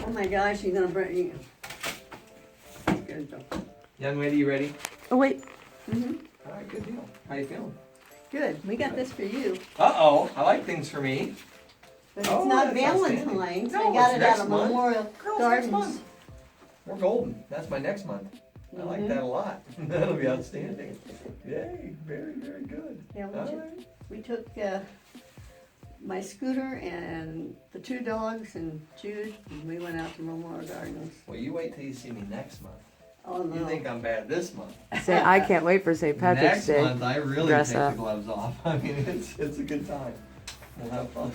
Oh my gosh, you're gonna bring. Good job. Young lady, you ready? Oh, wait. All right, good deal. How you feeling? Good. We got this for you. Uh-oh, I like things for me. But it's Oh, not that's outstanding. Valentine's. No, I got it's it next out of month. Memorial Girls, next Gardens. month. We're golden. That's my next month. I like that a lot. That'll be outstanding. Yay, very, very good. Yeah, All right. we took my scooter and the 2 dogs and Jude, and we went out to Memorial Gardens. Well, you wait till you see me next month. Oh no. You think I'm bad this month. Say, I can't wait for St. Patrick's Next Day. month, I really Dress take up. the gloves off. I mean, it's a good time. We'll have fun.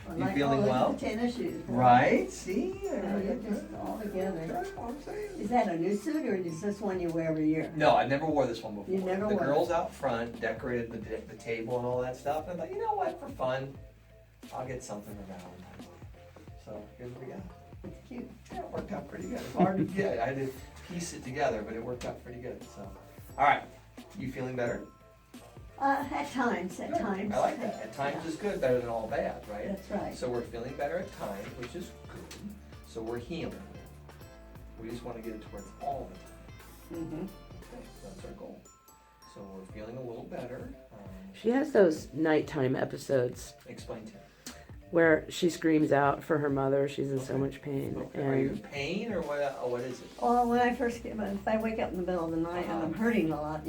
I You like feeling all well? the tennis shoes. Right? See? Yeah, you're just all together. That's what I'm saying. Is that a new suit or is this one you wear every year? No, I never wore this one before. You never the wore it. girls out front decorated the table and all that stuff. And I thought, you know what, for fun, I'll get something for Valentine's Day. So here's what we got. It's cute. Yeah, it worked out pretty good. It's hard to get. I had to piece it together, but it worked out pretty good. So, all right, you feeling better? At times. Good. I like that. At times is good, better than all bad, right? That's right. So we're feeling better at times, which is good. So we're healing. We just want to get it to where it's all the time. Mm-hmm. Okay, that's our goal. So we're feeling a little better. She has those nighttime episodes Explain to me. where she screams out for her mother. She's in so much pain. Okay. Are you in And pain or what is it? Well, when I first get, if I wake up in the middle of the night and I'm hurting a lot,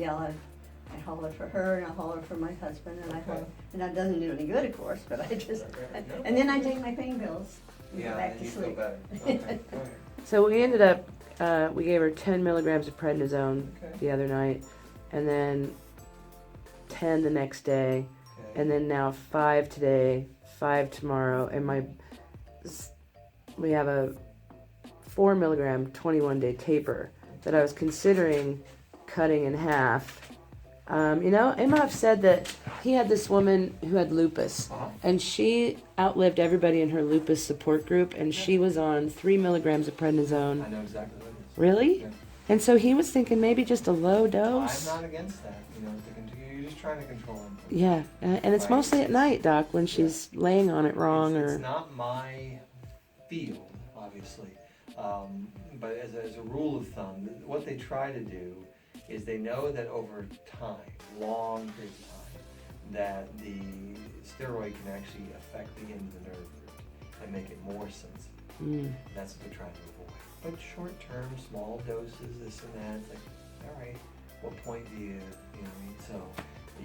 I holler for her and I holler for my husband and I Okay. holler, and that doesn't do any good, of course, but I just, Okay. No. and then I take my pain pills and Yeah, go back then to you feel sleep. better. Okay. Go ahead. so we ended up, we gave her 10 milligrams of prednisone Okay. the other night, and then 10 the next day, Okay. and then now 5 today, 5 tomorrow, and we have a 4 milligram 21-day taper that I was considering cutting in half. Imhoff said that he had this woman who had lupus, Uh-huh. and she outlived everybody in her lupus support group, and she was on 3 milligrams of prednisone. I know exactly what it is. Really? Yeah. And so he was thinking maybe just a low I'm dose. not against that. You're just trying to control him. Yeah, and it's Right. mostly at night, Doc, when she's laying on it wrong It's or. not my field, obviously. But as a rule of thumb, what they try to do is they know that over time, long periods of time, that the steroid can actually affect the end of the nerve root and make it more sensitive. Mm. That's what they're trying to avoid. But short term, small doses, this and that, it's like, all right, what point do you know what I mean? So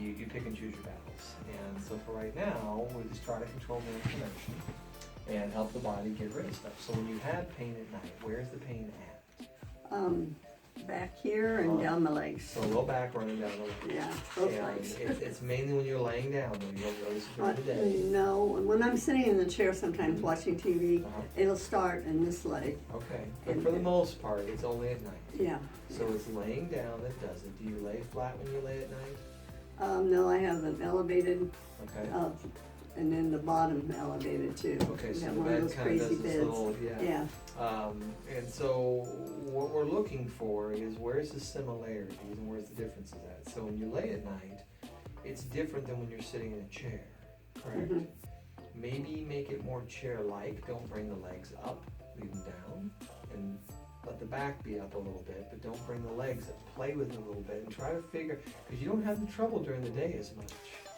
you pick and choose your battles. And so for right now, we just try to control the inflammation and help the body get rid of stuff. So when you have pain at night, where's the pain at? Back here and down my legs. So low back running down the leg. Yeah, both And legs. it's mainly when you're laying down, though. You don't notice it during the day. No, when I'm sitting in the chair sometimes watching TV, Uh-huh. it'll start in this leg. Okay, but for the most part, it's only at night. Yeah. So it's laying down that does it. Do you lay flat when you lay at night? No, I have an elevated, Okay. and then the bottom elevated too. Okay, We so have the one of bed those kind of crazy does this beds. little, Yeah. And so what we're looking for is where's the similarities and where's the differences at. So when you lay at night, it's different than when you're sitting in a chair, correct? Mhm. Maybe make it more chair-like. Don't bring the legs up, leave them down, and let the back be up a little bit, but don't bring the legs up. Play with it a little bit and try to figure, because you don't have the trouble during the day as much.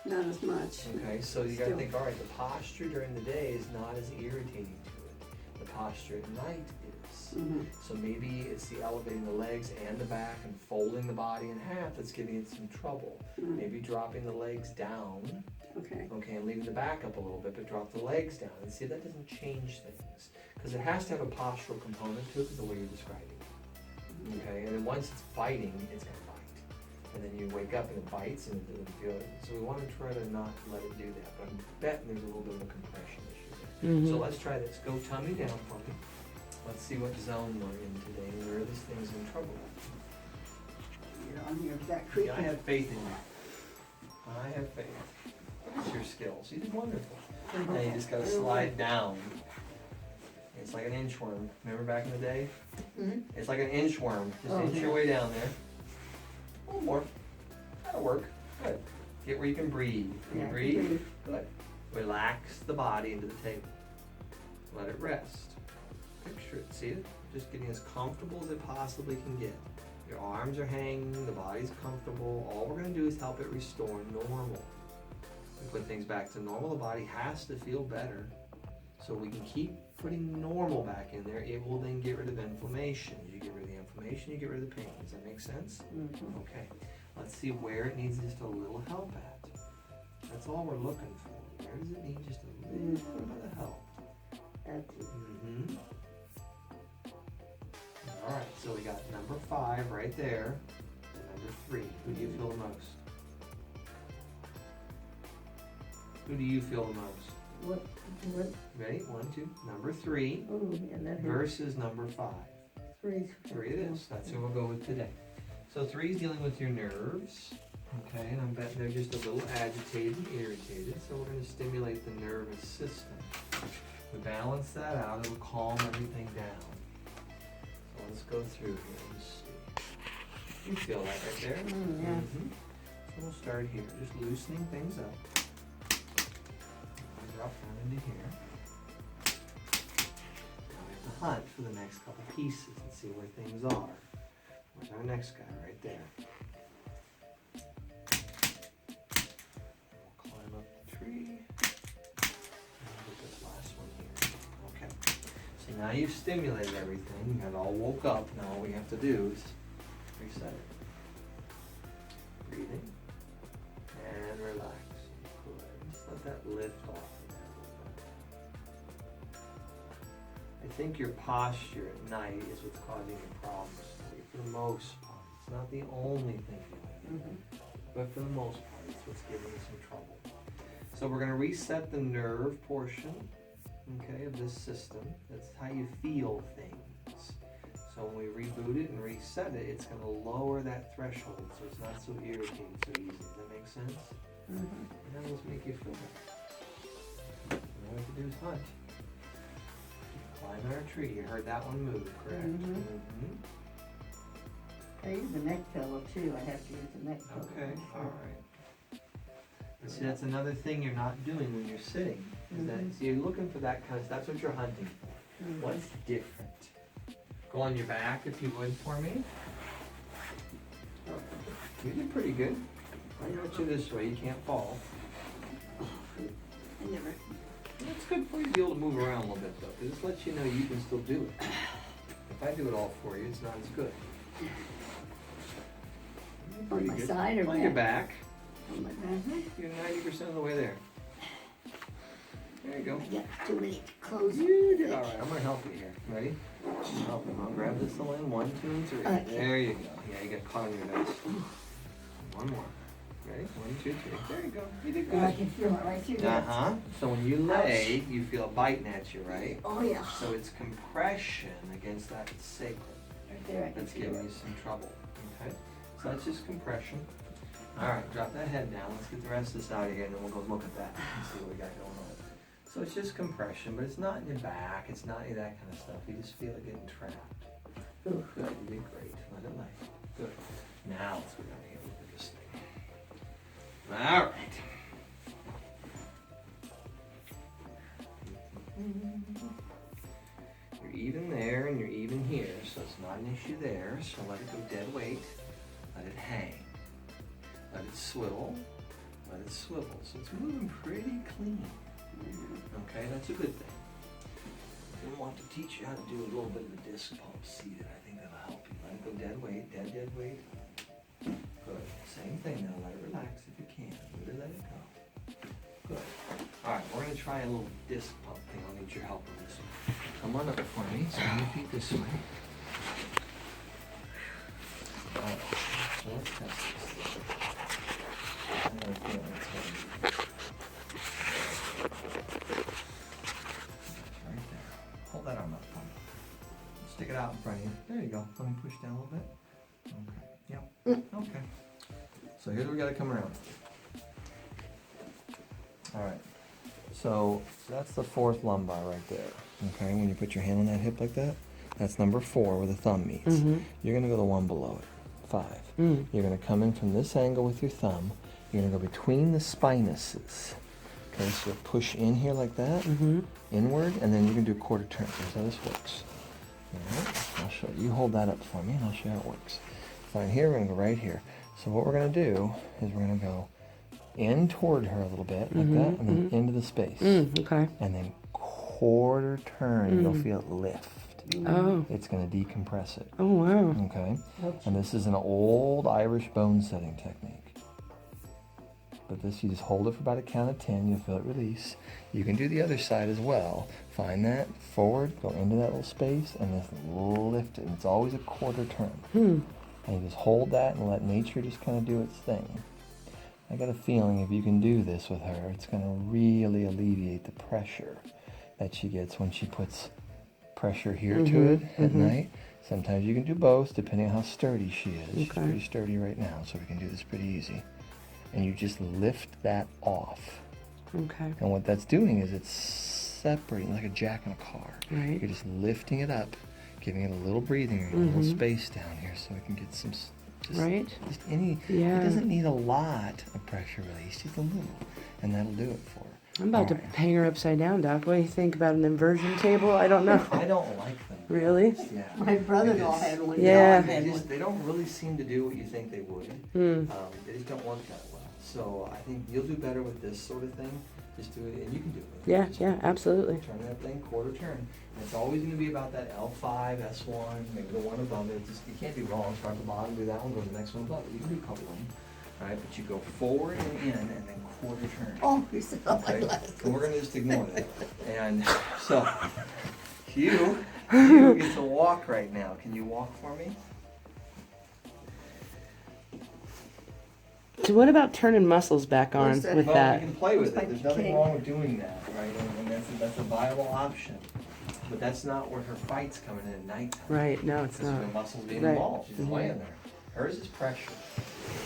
Not as much. Okay, so you gotta Still. think, all right, the posture during the day is not as irritating to it. The posture at night is. Mhm. So maybe it's the elevating the legs and the back and folding the body in half that's giving it some trouble. Mhm. Maybe dropping the legs down, Okay. okay, and leaving the back up a little bit, but drop the legs down. And see, that doesn't change things. Because it has to have a postural component to it, the way you're describing it. Okay, and then once it's biting, it's gonna bite. And then you wake up and it bites and it doesn't feel it. So we want to try to not let it do that. But I'm betting there's a little bit of a compression issue there. Mhm. So let's try this. Go tummy down for me. Let's see what zone we're in today and where this thing's in trouble. You're on your back Yeah, creaking. I have faith in you. I have faith. It's your skills. You did wonderful. Now you just gotta slide down. It's like an inchworm. Remember back in the day? Mhm. It's like an inchworm. Just Oh, inch your yeah. way down there. A little more. That'll work. Good. Get where you can breathe. Can Yeah, you I breathe? can breathe. Good. Relax the body into the table. Let it rest. Picture See it? Just getting as comfortable as it possibly can get. Your arms are hanging, the body's comfortable. All we're gonna do is help it restore normal. We put things back to normal, the body has to feel better. So we can keep putting normal back in there, it will then get rid of inflammation. You get rid of the inflammation, you get rid of the pain. Does that make sense? Mm-hmm. Okay, let's see where it needs just a little help at. That's all we're looking for. Where does it need just a little bit of help? That's it. Mm-hmm. All right, so we got number 5 right there, and number 3. Who do you feel the most? Who do you feel the most? What? Ready? 1, 2. Number 3 Oh, yeah, that hurts. versus number 5. 3. 3 it is. That's who we'll go with today. So 3 is dealing with your nerves. Okay, and I'm betting they're just a little agitated and irritated, so we're going to stimulate the nervous system. We balance that out, it'll calm everything down. So let's go through here and see. You feel that right there? Yeah. Mm-hmm. So we'll start here, just loosening things up. I'll drop down into here. Now we have to hunt for the next couple pieces and see where things are. Where's our next guy? Right there. We'll climb up the tree. And get this last one here. Okay. So now you've stimulated everything. You got it all woke up. Now all we have to do is reset it. Breathing. And relax. Good. Just let that lift off of there a little bit. I think your posture at night is what's causing your problems for the most part. It's not the only thing doing it, but for the most part, it's what's giving you some trouble. So we're going to reset the nerve portion, okay, of this system. That's how you feel things. So when we reboot it and reset it, it's going to lower that threshold so it's not so irritating so easy. Does that make sense? Mm-hmm. And that will make you feel better. All we have to do is hunt. Climb our tree. You heard that one move, correct? Mhm. Mm-hmm. I use the neck pillow too. I have to use the neck pillow. Okay, all right. But see, that's another thing you're not doing when you're sitting. Is that, so you're looking for that kind of, that's what you're hunting for. Mhm. What's different? Go on your back if you would for me. You did pretty good. I got you this way, you can't fall. I never. It's good for you to be able to move around a little bit though, because this lets you know you can still do it. If I do it all for you, it's not as good. On my side or on your back? back. On my back. You're 90% of the way there. There you go. I got too many clothes. You did all right. I'm gonna help you here. Ready? Help him. I'll grab this little end. 1, 2, and 3. Okay. There you go. Yeah, you got caught on your vest. One more. Ready? 1, 2, 3. There you go. You did I good. can feel it right through there. Uh-huh. So when you lay, you feel it biting at you, right? Oh yeah. So it's compression against that sacrum Right there I can that's feel giving it. you some trouble. Okay? So that's just compression. All right, drop that head down. Let's get the rest of this out of here, and then we'll go look at that and see what we got going on. So it's just compression, but it's not in your back. It's not any of that kind of stuff. You just feel it getting trapped. Ooh. Good, you did great. Let it lay. Good. Now let's go down here and look at this thing. All right. You're even there and you're even here, so it's not an issue there. So let it go dead weight. Let it hang. Let it swivel. Let it swivel. So it's moving pretty clean. Okay, that's a good thing. We want to teach you how to do a little bit of a disc pump seated. I think that'll help you. Let it go dead weight, dead weight. Good. Same thing now. Let it relax if you can. Really let it go. Good. All right, we're going to try a little disc pump thing. I'll need your help on this one. Come on up for me. So your feet this way. All right. So let's test this. I have a feeling it's going to be. Right there. Hold that arm up for me. Stick it out in front of you. There you go. Let me push down a little bit. Okay. Yep. Okay. So here's where we got to come around. All right. So that's the 4th lumbar right there. Okay. When you put your hand on that hip like that, that's number 4 where the thumb meets. Mm-hmm. You're going to go the one below it. 5. Mm. You're going to come in from this angle with your thumb. You're going to go between the spinuses. Okay, so push in here like that, Mm-hmm. inward, and then you can do quarter turns. That's how this works. Alright, I'll show you. You hold that up for me and I'll show you how it works. Fine, here we're gonna go right here. So what we're gonna do is we're gonna go in toward her a little bit, like that, and then into the space. Okay. And then quarter turn, you'll feel it lift. Oh. It's gonna decompress it. Oh, wow. Okay? And this is an old Irish bone setting technique. But this, you just hold it for about a count of 10, you'll feel it release. You can do the other side as well. Find that, forward, go into that little space, and just lift it. And it's always a quarter turn. And you just hold that and let nature just kind of do its thing. I got a feeling if you can do this with her, it's going to really alleviate the pressure that she gets when she puts pressure here to it at night. Sometimes you can do both, depending on how sturdy she is. She's pretty sturdy right now, so we can do this pretty easy. And you just lift that off. Okay. And what that's doing is it's separating like a jack in a car. Right. You're just lifting it up, giving it a little breathing room, a little space down here so we can get some, just any, it doesn't need a lot of pressure release, just a little, and that'll do it for her. I'm about to hang her upside down, Doc. What do you think about an inversion table? I don't know. I don't like them. Really? Yeah. My brother-in-law had one. Yeah. They don't really seem to do what you think they would. They just don't work that well. So I think you'll do better with this sort of thing. Just do it, and you can do it. Yeah, absolutely. Turn that thing quarter turn. And it's always going to be about that L5, S1, maybe the one above it. Just, you can't do wrong. Start at the bottom, do that one, go to the next one above it. You can do a couple of them. All right, but you go forward and in, and then quarter turn. Oh, you said my glasses. And we're going to just ignore that. And so, you get to walk right now. Can you walk for me? So what about turning muscles back on Where's that? with Well, that? you can play with it. Like There's the nothing king. wrong with doing that, right? And that's a viable option. But that's not where her fight's coming in at nighttime. Right, no, it's Because not. her muscles being Right. involved. She's just laying there. Hers is pressure.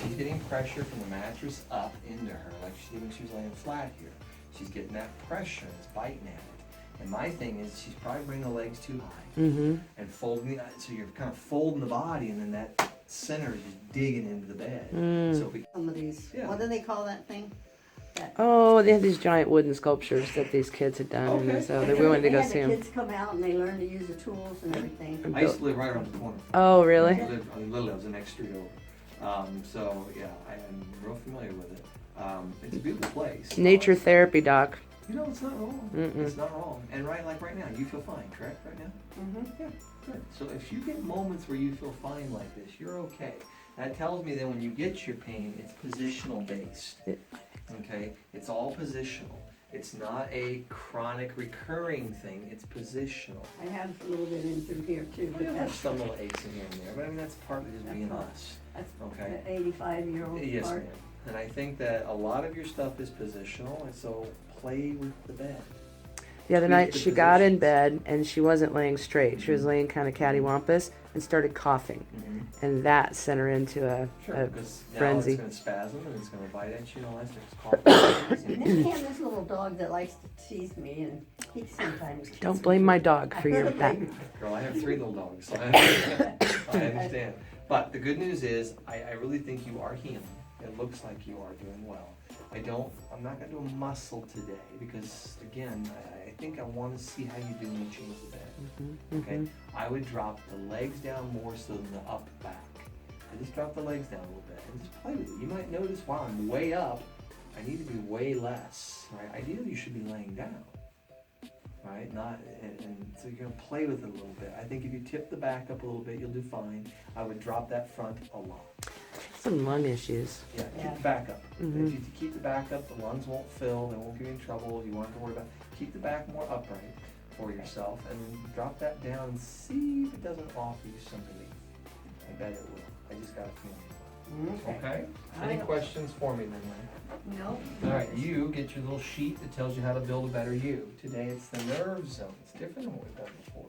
She's getting pressure from the mattress up into her, like even she was laying flat here. She's getting that pressure and it's biting at it. And my thing is she's probably bringing the legs too high and folding the, so you're kind of folding the body and then that center is just digging into the bed. So if we, Some of these, Yeah. what do they call that thing? Oh, they had these giant wooden sculptures that these kids had done, Okay. and so we wanted to go had see the them. kids come out and they learn to use the tools and everything. I used to live right around the corner. Oh, really? Literally, I was the next street over. So yeah, I am real familiar with it. It's a beautiful place. Nature therapy, Doc. You know, it's not wrong. It's not wrong. And like right now, you feel fine, correct? Right now? Yeah, good. So if you get moments where you feel fine like this, you're okay. That tells me that when you get your pain, it's positional based. Okay? It's all positional. It's not a chronic recurring thing. It's positional. I have a little bit in through here too, We but have that's, some little aches in here and there, but I mean that's partly just being us. that's Okay. the 85-year-old Yes, part. ma'am. And I think that a lot of your stuff is positional, and so play with the bed. The other Tweak night the she got in positions. bed and she wasn't laying straight. She was laying kind of cattywampus and started coughing. And that sent her into a Sure, because now frenzy. it's going to spasm and it's going to bite at you and all that stuff. And then we have this little dog that likes to tease me, and he sometimes gets Don't me blame too. my dog for your back. Girl, I have 3 little dogs, so I understand. But the good news is, I really think you are healing. It looks like you are doing well. I'm not going to do a muscle today because, again, I think I want to see how you do when you change the bed. Okay? I would drop the legs down more so than the up back. I just drop the legs down a little bit and just play with it. You might notice, wow, I'm way up. I need to be way less, right? Ideally, you should be laying down, right? Not, and so you're gonna play with it a little bit. I think if you tip the back up a little bit, you'll do fine. I would drop that front a lot. Some lung issues. Yeah, keep the back up. If you keep the back up, the lungs won't fill, they won't give you in trouble, you won't have to worry about keep the back more upright for yourself and then drop that down and see if it doesn't offer you some relief. I bet it will. I just got a feeling. Okay? Any questions for me then, Lynn? No. All right, you get your little sheet that tells you how to build a better you. Today it's the nerve zone. It's different than what we've done before.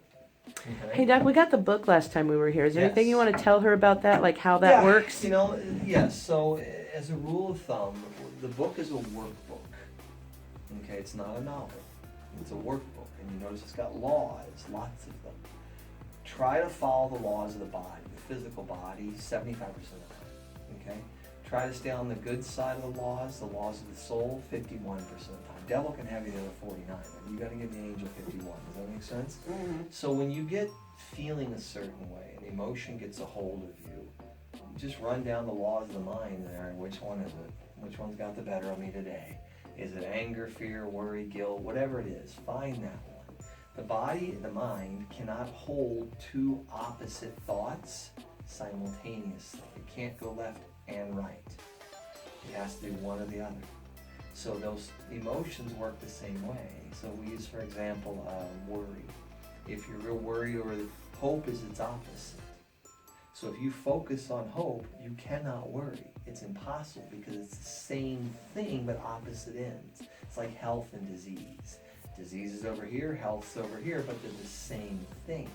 Okay? Hey, Doc, we got the book last time we were here. Is there anything Yes. you want to tell her about that, like how that works? You know, yes. So as a rule of thumb, the book is a workbook. Okay, it's not a novel. It's a workbook. And you notice it's got laws, lots of them. Try to follow the laws of the body, the physical body, 75% of the time. Okay? Try to stay on the good side of the laws of the soul, 51% of the time. Devil can have you the other 49. You got to give the angel 51. Does that make sense? So when you get feeling a certain way, an emotion gets a hold of you, just run down the laws of the mind there. Which one is it? Which one's got the better of me today? Is it anger, fear, worry, guilt, whatever it is? Find that one. The body, the mind, cannot hold two opposite thoughts simultaneously. It can't go left and right. It has to do one or the other. So those emotions work the same way. So we use, for example, worry. If you're real worried over hope is its opposite. So if you focus on hope, you cannot worry. It's impossible because it's the same thing but opposite ends. It's like health and disease. Disease is over here, health's over here, but they're the same thing.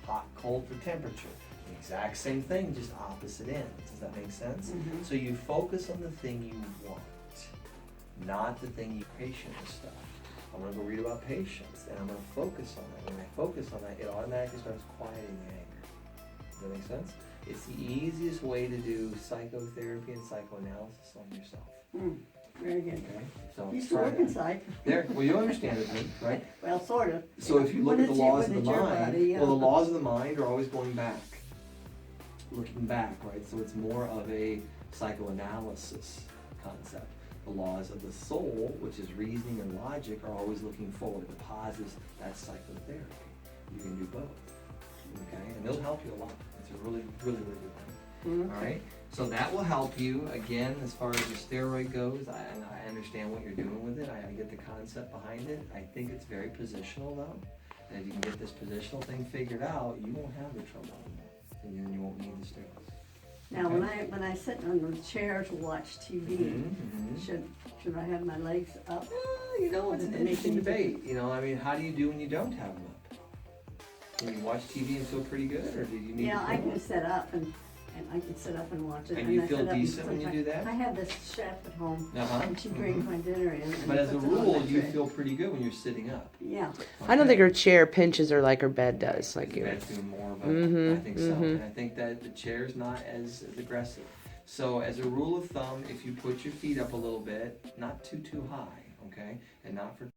Hot, cold for temperature. The exact same thing, just opposite ends. Does that make sense? Mm-hmm. So you focus on the thing you want, not the thing you patient with stuff. I'm going to go read about patience, and I'm going to focus on that. When I focus on that, it automatically starts quieting the anger. Does that make sense? It's the easiest way to do psychotherapy and psychoanalysis on yourself. Very good. Okay? So Used to try work that. inside. There, well, you understand it, right? Well, sort of. So if you look at the laws of the When it's your mind, body, yeah. well, the laws of the mind are always going back, looking back, right? So it's more of a psychoanalysis concept. The laws of the soul, which is reasoning and logic, are always looking forward. The positives, that's psychotherapy. You can do both, okay? And they'll help you a lot. It's a really, really, really good thing. All right? So that will help you, again, as far as the steroid goes. I understand what you're doing with it. I get the concept behind it. I think it's very positional, though. And if you can get this positional thing figured out, you won't have the trouble anymore. And then you won't need the steroids. Now, Okay. when I sit on the chair to watch TV, should I have my legs up? You know, it's an Does it make interesting any debate. You know, I mean, how do you do when you don't have them up? Can you watch TV and feel pretty good, or do you need Yeah, to I pull can sit up and I can sit up and watch it. And you I feel sit up and decent when you do that? I have this chef at home, Uh-huh. and she brings my dinner in. And But as a puts it on rule, my you tray. feel pretty good when you're sitting up. Yeah. I don't think her chair pinches her like her bed does. Like Like you. that's doing more of a, Mhm, I think so. And I think that the chair's not as aggressive. So as a rule of thumb, if you put your feet up a little bit, not too high, okay? And not for